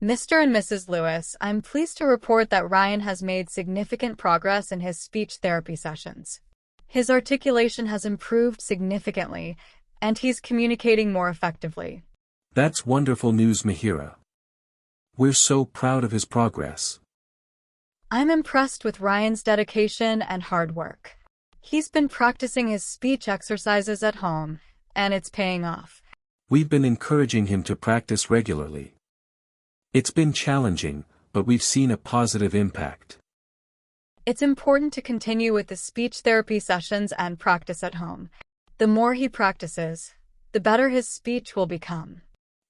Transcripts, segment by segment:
Mr. and Mrs. Lewis, I'm pleased to report that Ryan has made significant progress in his speech therapy sessions. His articulation has improved significantly, and he's communicating more effectively. That's wonderful news, Mihira. We're so proud of his progress. I'm impressed with Ryan's dedication and hard work. He's been practicing his speech exercises at home, and it's paying off. We've been encouraging him to practice regularly. It's been challenging, but we've seen a positive impact. It's important to continue with the speech therapy sessions and practice at home. The more he practices, the better his speech will become.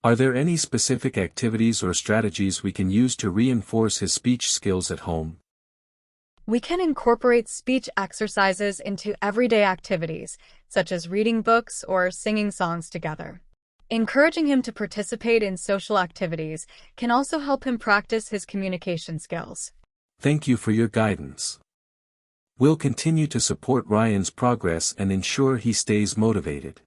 Are there any specific activities or strategies we can use to reinforce his speech skills at home? We can incorporate speech exercises into everyday activities, such as reading books or singing songs together. Encouraging him to participate in social activities can also help him practice his communication skills. Thank you for your guidance. We'll continue to support Ryan's progress and ensure he stays motivated.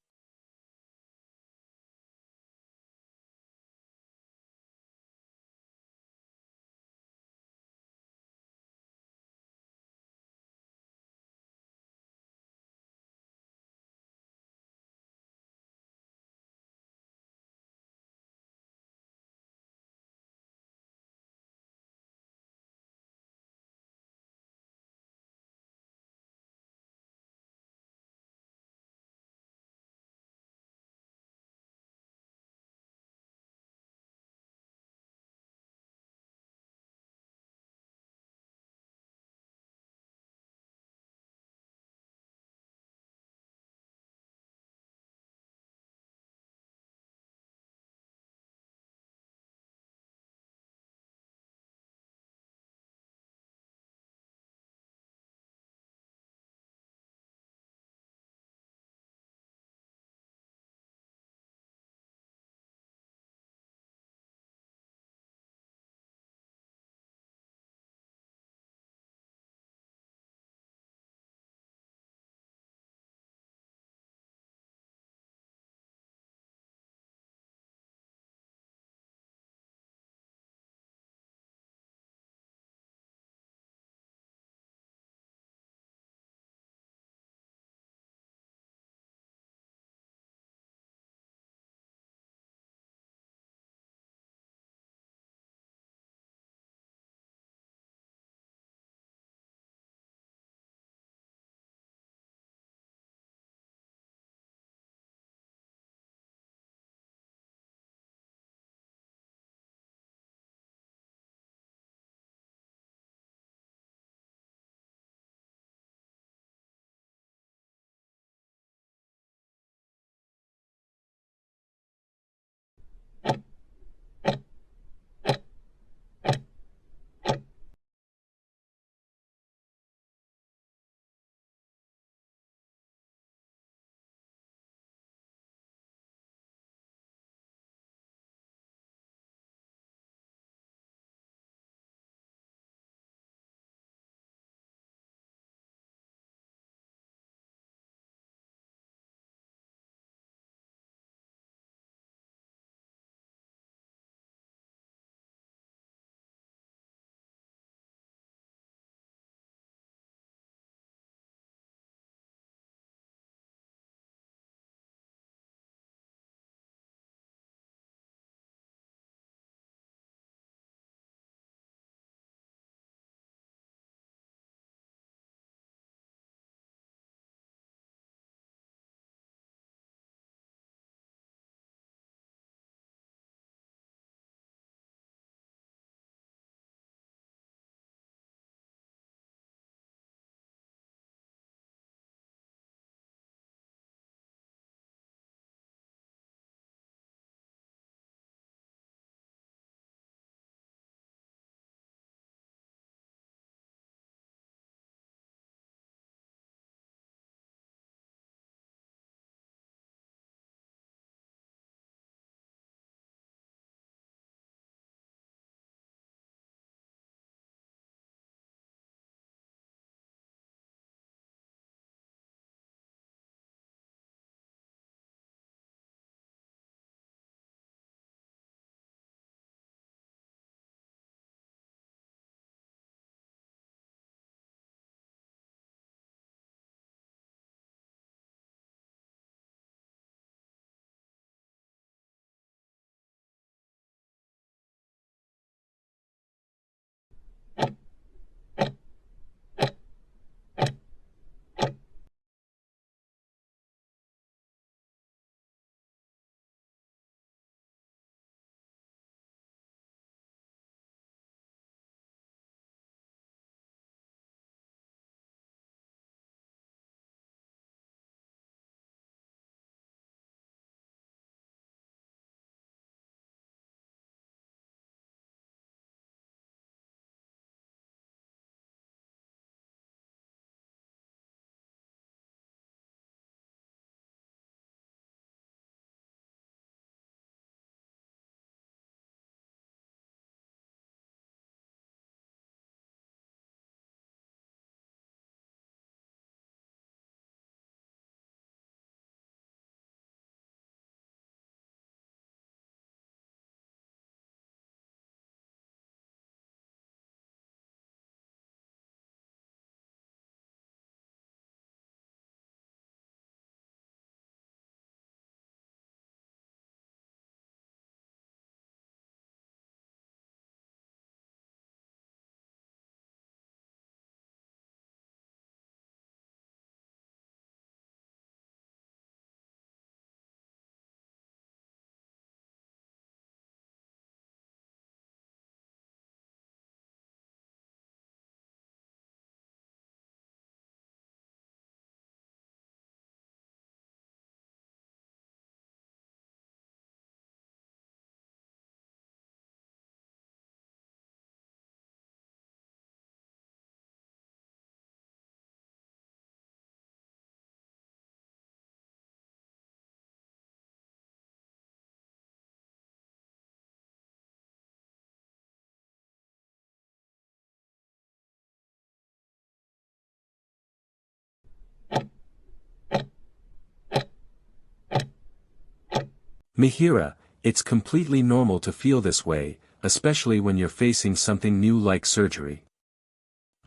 Mihira, it's completely normal to feel this way, especially when you're facing something new like surgery.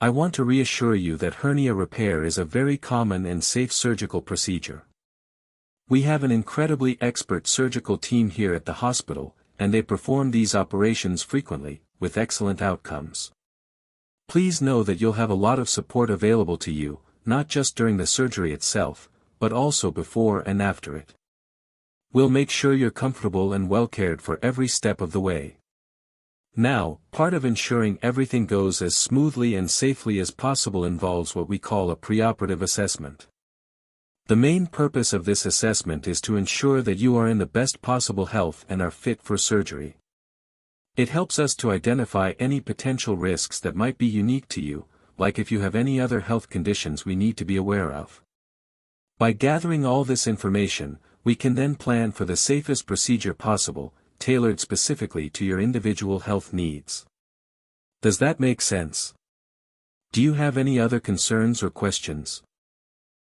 I want to reassure you that hernia repair is a very common and safe surgical procedure. We have an incredibly expert surgical team here at the hospital, and they perform these operations frequently, with excellent outcomes. Please know that you'll have a lot of support available to you, not just during the surgery itself, but also before and after it. We'll make sure you're comfortable and well cared for every step of the way. Now, part of ensuring everything goes as smoothly and safely as possible involves what we call a preoperative assessment. The main purpose of this assessment is to ensure that you are in the best possible health and are fit for surgery. It helps us to identify any potential risks that might be unique to you, like if you have any other health conditions we need to be aware of. By gathering all this information, we can then plan for the safest procedure possible, tailored specifically to your individual health needs. Does that make sense? Do you have any other concerns or questions?